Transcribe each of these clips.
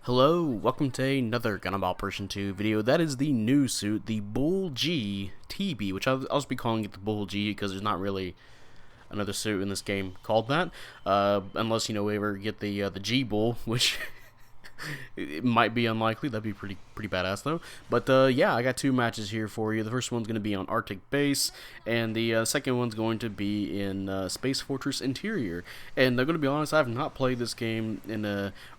Hello, welcome to another Gundam Operation 2 video. That is the new suit, the Bull G TB, which I'll just be calling it the Bull G because there's not really another suit in this game called that, unless we ever get the G Bull, which it might be unlikely. That'd be pretty badass though. But yeah, I got two matches here for you. The first one's going to be on Arctic Base, and the second one's going to be in Space Fortress Interior. And I'm going to be honest, I have not played this game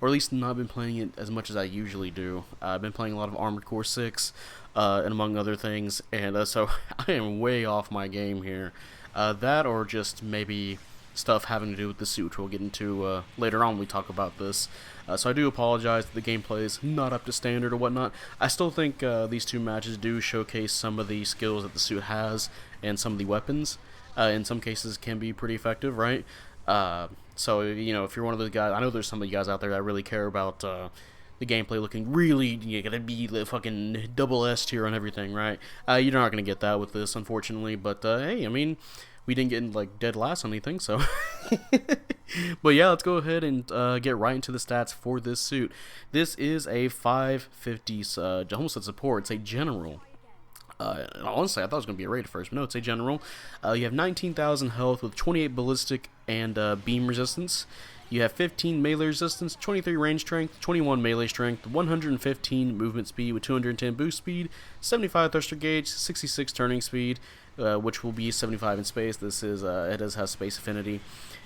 or at least not been playing it as much as I usually do. I've been playing a lot of Armored Core 6, and among other things, and so I am way off my game here. That or just maybe stuff having to do with the suit, which we'll get into later on when we talk about this. So I do apologize if the gameplay is not up to standard or whatnot. I still think these two matches do showcase some of the skills that the suit has and some of the weapons. In some cases can be pretty effective, right? So, if you're one of those guys, I know there's some of you guys out there that really care about the gameplay looking really, gotta be the fucking double S tier on everything, right? You're not gonna get that with this, unfortunately, but hey, I mean, we didn't get like dead last on anything, so but yeah, let's go ahead and get right into the stats for this suit. This is a 550 almost said support. It's a general. Honestly, I thought it was going to be a raid at first, but no, it's a general. You have 19,000 health with 28 ballistic and beam resistance. You have 15 melee resistance, 23 range strength, 21 melee strength, 115 movement speed with 210 boost speed, 75 thruster gauge, 66 turning speed, which will be 75 in space. This is it does have space affinity.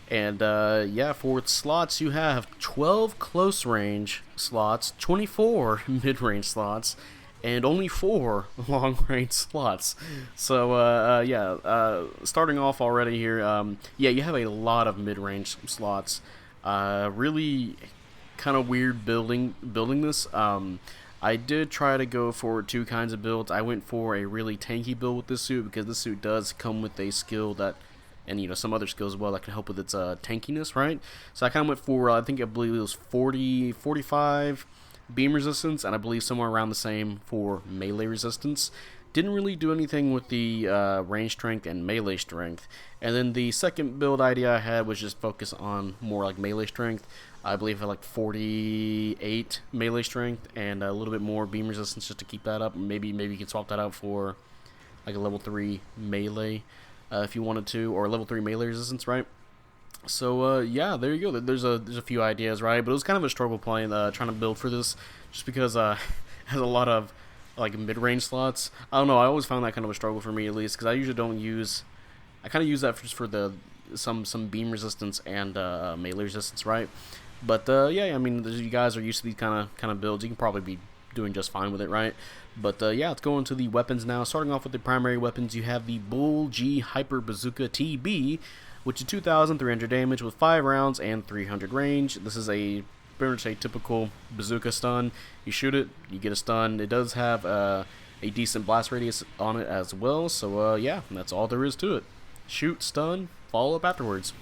And yeah, for slots you have 12 close range slots, 24 mid range slots, and only 4 long range slots. So yeah, starting off already here, yeah, you have a lot of mid range slots. Really kind of weird building this. I did try to go for two kinds of builds. I went for a really tanky build with this suit because this suit does come with a skill that, and some other skills as well that can help with its tankiness, right? So I kind of went for, I believe it was 45 beam resistance, and I believe somewhere around the same for melee resistance. Didn't really do anything with the range strength and melee strength. And then the second build idea I had was just focus on more like melee strength. I believe I like 48 melee strength and a little bit more beam resistance just to keep that up. Maybe you can swap that out for like a level 3 melee if you wanted to, or level 3 melee resistance, right? So yeah, there you go. There's a few ideas, right? But it was kind of a struggle playing, trying to build for this, just because it has a lot of like mid-range slots. I don't know. I always found that kind of a struggle for me, at least, because I usually don't use. I kind of use that just for the some beam resistance and melee resistance, right? But yeah, I mean, you guys are used to these kind of builds. You can probably be doing just fine with it, right? But yeah, let's go into the weapons now. Starting off with the primary weapons, you have the Bull G Hyper Bazooka TB, which is 2,300 damage with 5 rounds and 300 range. This is pretty much a typical bazooka stun. You shoot it, you get a stun. It does have a decent blast radius on it as well. So yeah, that's all there is to it. Shoot, stun, follow up afterwards.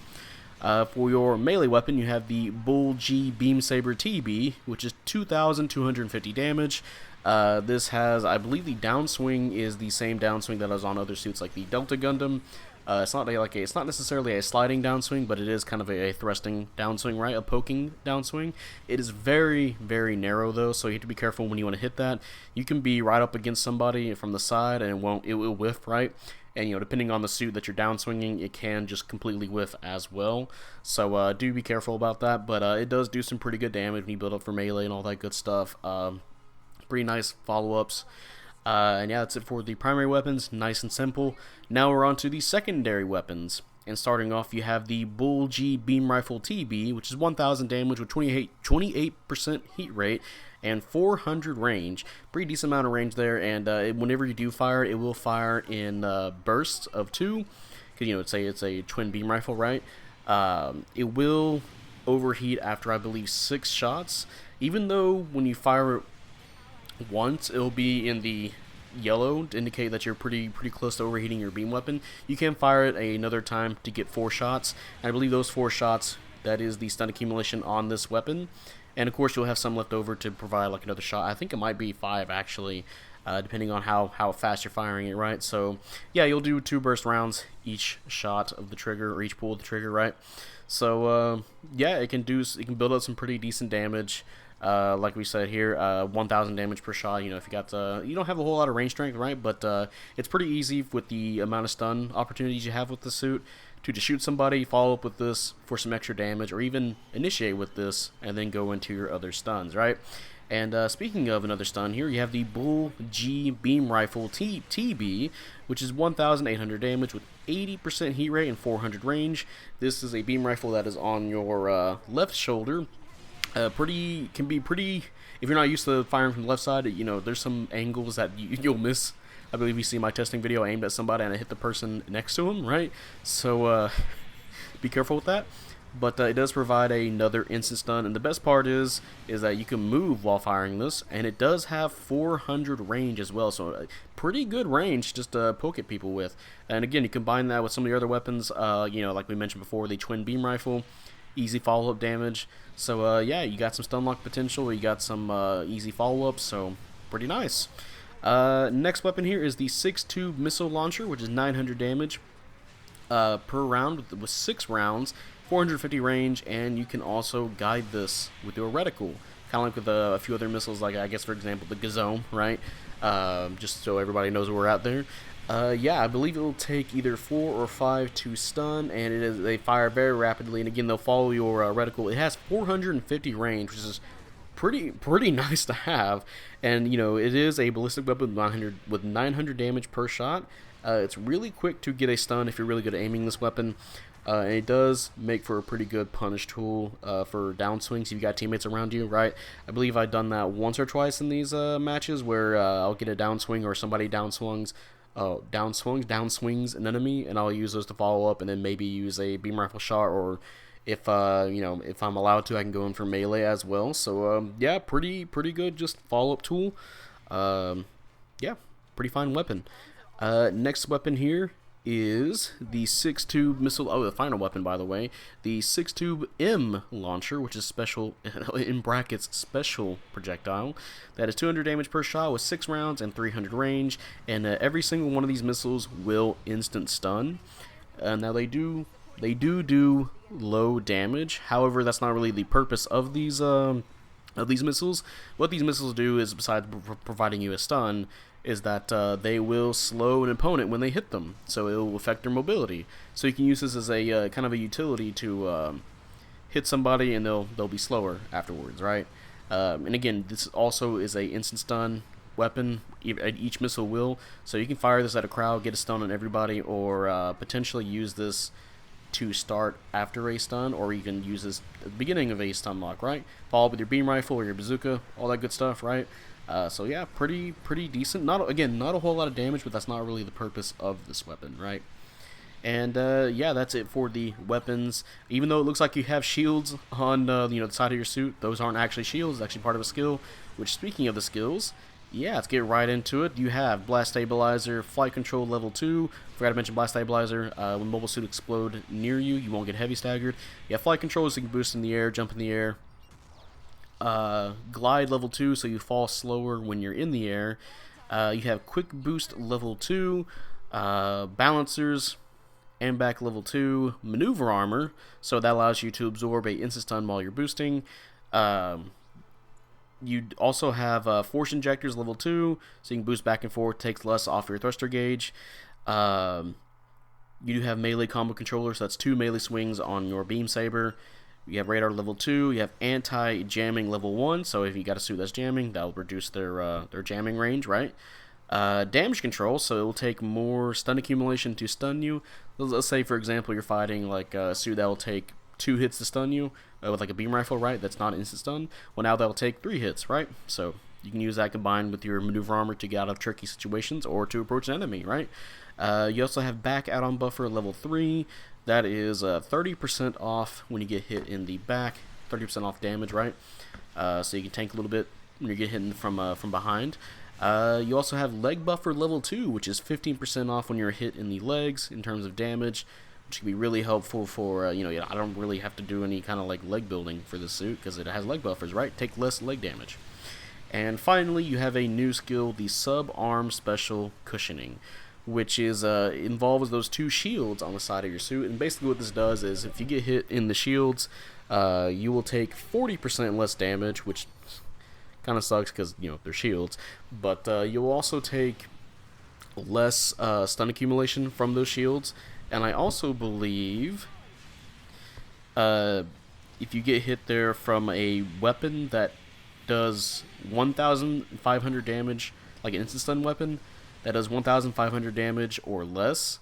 For your melee weapon, you have the Bull G Beam Saber TB, which is 2,250 damage. This has, I believe, the downswing is the same downswing that was on other suits like the Delta Gundam. It's not necessarily a sliding downswing, but it is kind of a thrusting downswing, right? A poking downswing. It is very, very narrow though, so you have to be careful when you want to hit that. You can be right up against somebody from the side, and it will whiff, right? And depending on the suit that you're downswinging, it can just completely whiff as well. So do be careful about that. But it does do some pretty good damage when you build up for melee and all that good stuff. Pretty nice follow-ups. And yeah, that's it for the primary weapons. Nice and simple. Now we're on to the secondary weapons. And starting off, you have the Bull G Beam Rifle TB, which is 1,000 damage with 28% heat rate and 400 range. Pretty decent amount of range there. And whenever you do fire, it will fire in bursts of 2. Because it's a twin beam rifle, right? It will overheat after, I believe, 6 shots. Even though when you fire it once, it'll be in the yellow to indicate that you're pretty close to overheating your beam weapon. You can fire it another time to get 4 shots, and I believe those 4 shots, that is the stun accumulation on this weapon. And of course you'll have some left over to provide like another shot. I think it might be 5 actually, depending on how fast you're firing it, right? So yeah, you'll do 2 burst rounds each shot of the trigger, or each pull of the trigger, right? So yeah, it can build up some pretty decent damage. Like we said here, 1,000 damage per shot. You know, if you got you don't have a whole lot of range strength, right? But it's pretty easy with the amount of stun opportunities you have with the suit to just shoot somebody, follow up with this for some extra damage, or even initiate with this and then go into your other stuns, right? And speaking of another stun, here you have the Bull G Beam Rifle TB, which is 1,800 damage with 80% heat rate and 400 range. This is a beam rifle that is on your left shoulder. Can be pretty. If you're not used to firing from the left side, you know there's some angles that you'll miss. I believe you see my testing video. I aimed at somebody and I hit the person next to him, right? So be careful with that. But it does provide another instant stun, and the best part is that you can move while firing this, and it does have 400 range as well, so pretty good range just to poke at people with. And again, you combine that with some of the other weapons, you know, like we mentioned before, the twin beam rifle, easy follow-up damage. So yeah, you got some stun lock potential, you got some easy follow-ups, so pretty nice. Next weapon here is the 6-tube missile launcher, which is 900 damage per round with 6 rounds. 450 range, and you can also guide this with your reticle, kind of like with a few other missiles, like I guess for example the Gundam, right? Just so everybody knows we're out there. Yeah, I believe it will take either 4 or 5 to stun, and they fire very rapidly, and again they'll follow your reticle. It has 450 range, which is pretty nice to have, and you know it is a ballistic weapon with 900 damage per shot. It's really quick to get a stun if you're really good at aiming this weapon. And it does make for a pretty good punish tool for downswings if you got teammates around you, right? I believe I've done that once or twice in these matches where I'll get a downswing or somebody downswings an enemy, and I'll use those to follow up, and then maybe use a beam rifle shot, or if you know, if I'm allowed to, I can go in for melee as well. So yeah, pretty good just follow up tool. Yeah, pretty fine weapon. Next weapon here is the 6-tube missile. Oh, the final weapon, by the way, the 6-tube M launcher, which is special in brackets special projectile. That is 200 damage per shot with 6 rounds and 300 range, and every single one of these missiles will instant stun. Now they do low damage. However, that's not really the purpose of these missiles. What these missiles do is, besides providing you a stun, is that they will slow an opponent when they hit them, so it will affect their mobility. So you can use this as a kind of a utility to hit somebody, and they'll be slower afterwards, right? And again, this also is a instant stun weapon. Each missile will, so you can fire this at a crowd, get a stun on everybody, or potentially use this to start after a stun, or you can use this at the beginning of a stun lock, right? Follow up with your beam rifle or your bazooka, all that good stuff, right? So yeah, pretty decent. Not a whole lot of damage, but that's not really the purpose of this weapon, right? And yeah, that's it for the weapons. Even though it looks like you have shields on you know, the side of your suit, those aren't actually shields. It's actually part of a skill. Which, speaking of the skills, yeah, let's get right into it. You have blast stabilizer, flight control level 2. Forgot to mention blast stabilizer. When mobile suit explode near you, you won't get heavy staggered. You have flight control, so you can boost in the air, jump in the air. Glide level 2, so you fall slower when you're in the air. You have quick boost level 2, balancers, and back level 2, maneuver armor, so that allows you to absorb a instant stun while you're boosting. You also have force injectors level 2, so you can boost back and forth, takes less off your thruster gauge. You do have melee combo controller, so that's 2 melee swings on your beam saber. You have radar level 2. You have anti-jamming level 1. So if you got a suit that's jamming, that'll reduce their jamming range, right? Damage control. So it will take more stun accumulation to stun you. Let's say, for example, you're fighting like a suit that will take 2 hits to stun you with like a beam rifle, right? That's not instant stun. Well, now that'll take 3 hits, right? So you can use that combined with your maneuver armor to get out of tricky situations or to approach an enemy, right? You also have back add-on buffer level 3. That is 30% off when you get hit in the back, 30% off damage, right? So you can tank a little bit when you get hit from behind. You also have leg buffer level 2, which is 15% off when you're hit in the legs in terms of damage, which can be really helpful for, you know, I don't really have to do any kind of like leg building for this suit because it has leg buffers, right? Take less leg damage. And finally, you have a new skill, the sub-arm special cushioning. which is involves those two shields on the side of your suit. And basically what this does is if you get hit in the shields, you will take 40% less damage, which kind of sucks because, you know, they're shields, but you'll also take less stun accumulation from those shields. And I also believe if you get hit there from a weapon that does 1,500 damage, like an instant stun weapon that does 1,500 damage or less,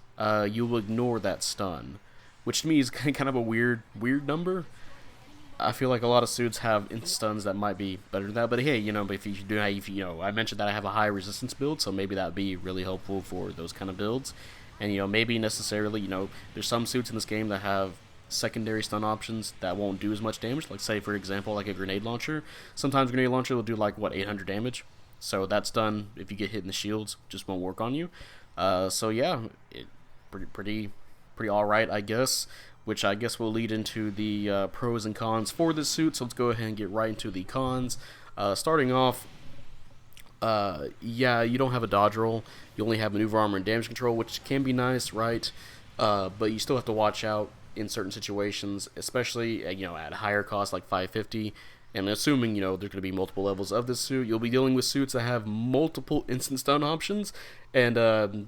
you will ignore that stun, which to me is kind of a weird number. I feel like a lot of suits have instant stuns that might be better than that, but hey, you know, if you do, you know, I mentioned that I have a high resistance build, so maybe that would be really helpful for those kind of builds. And, you know, maybe necessarily, you know, there's some suits in this game that have secondary stun options that won't do as much damage. Like, say, for example, like a grenade launcher. Sometimes a grenade launcher will do, like, what, 800 damage? So that stun, if you get hit in the shields, just won't work on you. So, yeah, pretty alright, I guess. Which I guess will lead into the pros and cons for this suit. So let's go ahead and get right into the cons. Starting off, yeah, you don't have a dodge roll. You only have maneuver armor and damage control, which can be nice, right? But you still have to watch out in certain situations, especially you know, at a higher cost like 550. And assuming, you know, there's going to be multiple levels of this suit, you'll be dealing with suits that have multiple instant stun options. And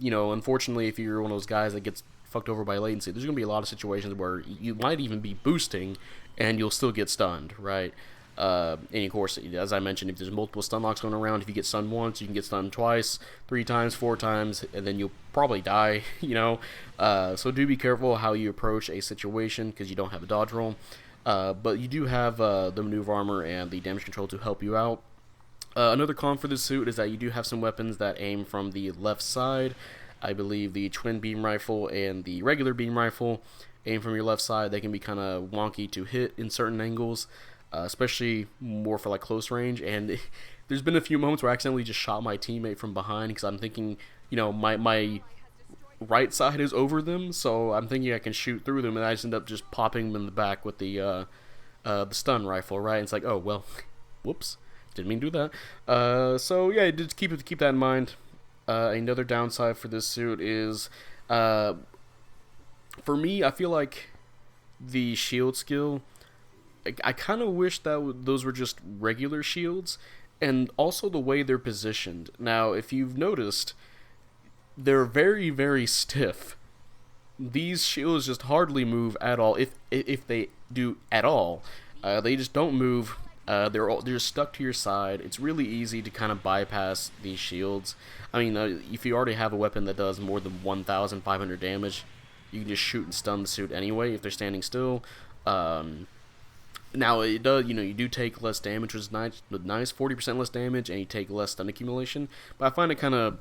you know, unfortunately, if you're one of those guys that gets fucked over by latency, there's going to be a lot of situations where you might even be boosting and you'll still get stunned, right? And of course, as I mentioned, if there's multiple stun locks going around, if you get stunned once, you can get stunned twice, 3 times, 4 times, and then you'll probably die, you know? So do be careful how you approach a situation because you don't have a dodge roll. But you do have the maneuver armor and the damage control to help you out. Another con for this suit is that you do have some weapons that aim from the left side. I believe the twin beam rifle and the regular beam rifle aim from your left side. They can be kind of wonky to hit in certain angles, especially more for like close range. And there's been a few moments where I accidentally just shot my teammate from behind because I'm thinking, you know, my right side is over them, so I'm thinking I can shoot through them, and I just end up just popping them in the back with the stun rifle, right? And it's like, oh well, whoops, didn't mean to do that. So yeah, just keep that in mind. Another downside for this suit is, for me, I feel like the shield skill, I kind of wish that those were just regular shields, and also the way they're positioned. Now, if you've noticed, they're very, very stiff. These shields just hardly move at all, if they do at all. They just don't move. They're stuck to your side. It's really easy to kind of bypass these shields. I mean, if you already have a weapon that does more than 1,500 damage, you can just shoot and stun the suit anyway if they're standing still. Now it does, you know, you do take less damage, which is nice, 40% less damage, and you take less stun accumulation. But I find it kind of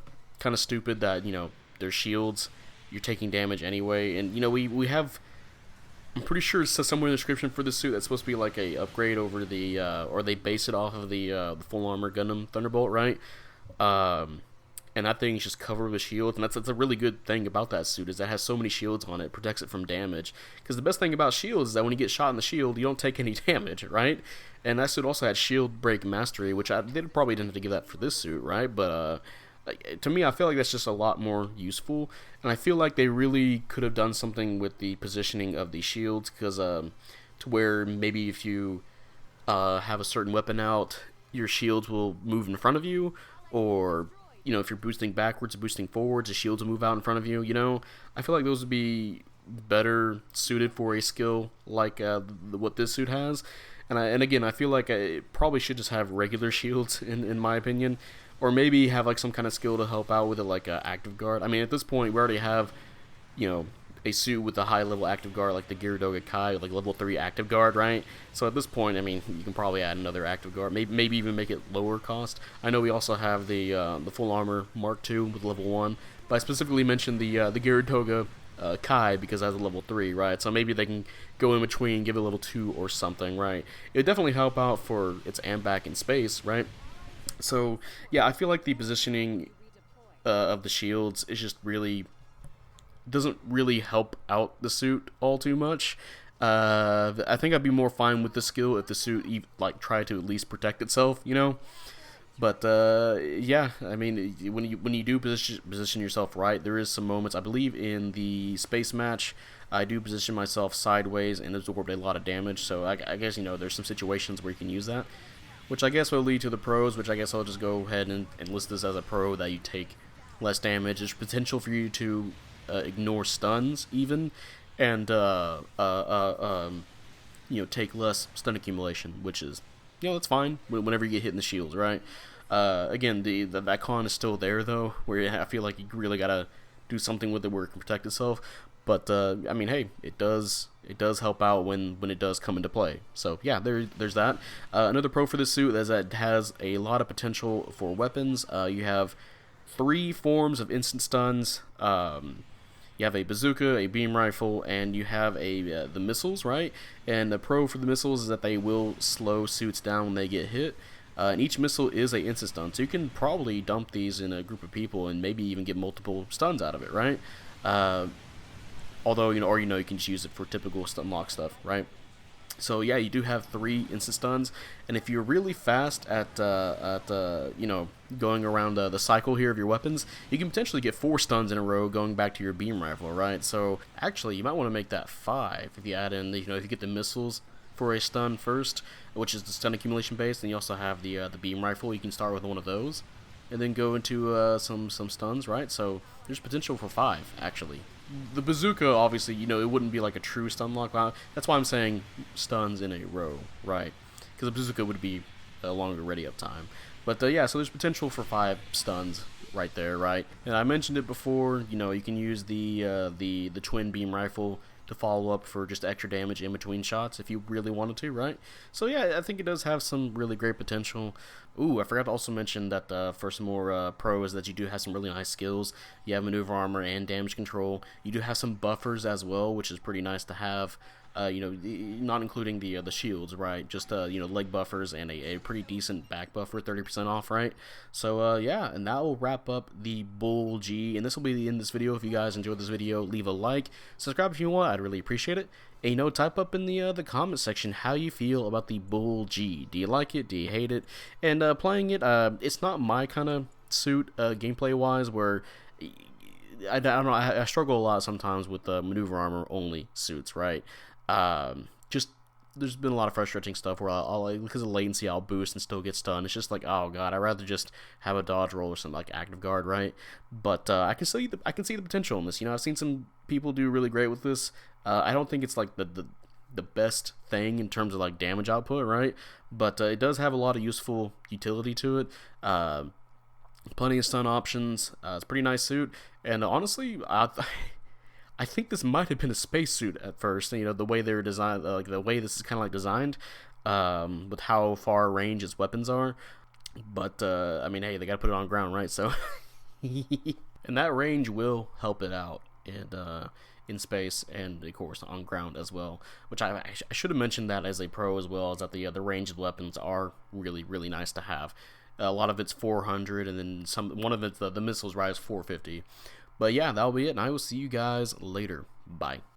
stupid that, you know, they're shields, you're taking damage anyway, and you know, we have, I'm pretty sure it says somewhere in the description for this suit that's supposed to be like a upgrade over the or they base it off of the full armor Gundam Thunderbolt, right? And that thing is just covered with shields, and that's a really good thing about that suit, is that it has so many shields on it, protects it from damage. Because the best thing about shields is that when you get shot in the shield, you don't take any damage, right? And that suit also had shield break mastery, which they probably didn't have to give that for this suit, right? But to me, I feel like that's just a lot more useful, and I feel like they really could have done something with the positioning of the shields, because to where maybe if you have a certain weapon out, your shields will move in front of you, or you know, if you're boosting backwards, boosting forwards, the shields will move out in front of you. You know, I feel like those would be better suited for a skill like what this suit has. And again, I feel like it probably should just have regular shields in my opinion, or maybe have like some kind of skill to help out with it, like active guard. I mean, at this point, we already have, you know, a suit with a high level active guard like the R-Jarja Kai, like level 3 active guard, right? So at this point, I mean, you can probably add another active guard, maybe even make it lower cost. I know we also have the full armor Mark II with level 1, but I specifically mentioned the R-Jarja Kai because that's a level 3, right? So maybe they can go in between, give it a level 2 or something, right? It would definitely help out for its ambac in space, right? So yeah, I feel like the positioning of the shields is just really doesn't really help out the suit all too much. I think I'd be more fine with the skill if the suit like tried to at least protect itself, you know. But yeah, I mean, when you do position yourself right, there is some moments. I believe in the space match, I do position myself sideways and absorb a lot of damage. So I guess there's some situations where you can use that, which I guess will lead to the pros. Which I guess I'll just go ahead and list this as a pro, that you take less damage. There's potential for you to ignore stuns even, and take less stun accumulation, which is that's fine whenever you get hit in the shields, right? Again, that con is still there though, where I feel like you really gotta do something with it where it can protect itself. But I mean, hey, it does help out when it does come into play. So yeah, there's that. Another pro for this suit is that it has a lot of potential for weapons. You have 3 forms of instant stuns. You have a bazooka, a beam rifle, and you have the missiles, right? And the pro for the missiles is that they will slow suits down when they get hit. And each missile is a instant stun, so you can probably dump these in a group of people and maybe even get multiple stuns out of it, right? Although you can just use it for typical stun lock stuff, right? So yeah, you do have 3 instant stuns, and if you're really fast at going around the cycle here of your weapons, you can potentially get 4 stuns in a row going back to your beam rifle, right? So actually, you might want to make that 5 if you add in, if you get the missiles for a stun first, which is the stun accumulation base, then you also have the beam rifle. You can start with one of those, and then go into some stuns, right? So there's potential for 5 actually. The bazooka, obviously, it wouldn't be like a true stun lock. That's why I'm saying stuns in a row, right? Because the bazooka would be a longer ready up time. But yeah, so there's potential for 5 stuns right there, right? And I mentioned it before. You can use the twin beam rifle to follow up for just extra damage in between shots if you really wanted to, right? So yeah, I think it does have some really great potential. Ooh, I forgot to also mention that for some more pros, that you do have some really nice skills. You have maneuver armor and damage control. You do have some buffers as well, which is pretty nice to have. Not including the shields, right? Just leg buffers and a pretty decent back buffer, 30% off, right? So yeah, and that will wrap up the Bull G, and this will be the end of this video. If you guys enjoyed this video, leave a like, subscribe if you want. I'd really appreciate it. And type up in the comment section how you feel about the Bull G. Do you like it? Do you hate it? And playing it, it's not my kind of suit gameplay wise, where I don't know. I struggle a lot sometimes with maneuver armor only suits, right? Just there's been a lot of frustrating stuff where I'll because of latency, I'll boost and still get stunned. It's just like, oh god, I'd rather just have a dodge roll or something like active guard, right? But I can see the potential in this. I've seen some people do really great with this. I don't think it's like the best thing in terms of like damage output, right? But it does have a lot of useful utility to it. Plenty of stun options. It's a pretty nice suit, and honestly, I think this might have been a spacesuit at first. The way they were designed, like the way this is kind of like designed, with how far range its weapons are. But I mean, hey, they gotta put it on ground, right? So, and that range will help it out, and in space, and of course on ground as well. Which I should have mentioned that as a pro as well, is that the ranged weapons are really nice to have. A lot of it's 400, and then one of it's the missiles rise 450. But yeah, that'll be it, and I will see you guys later. Bye.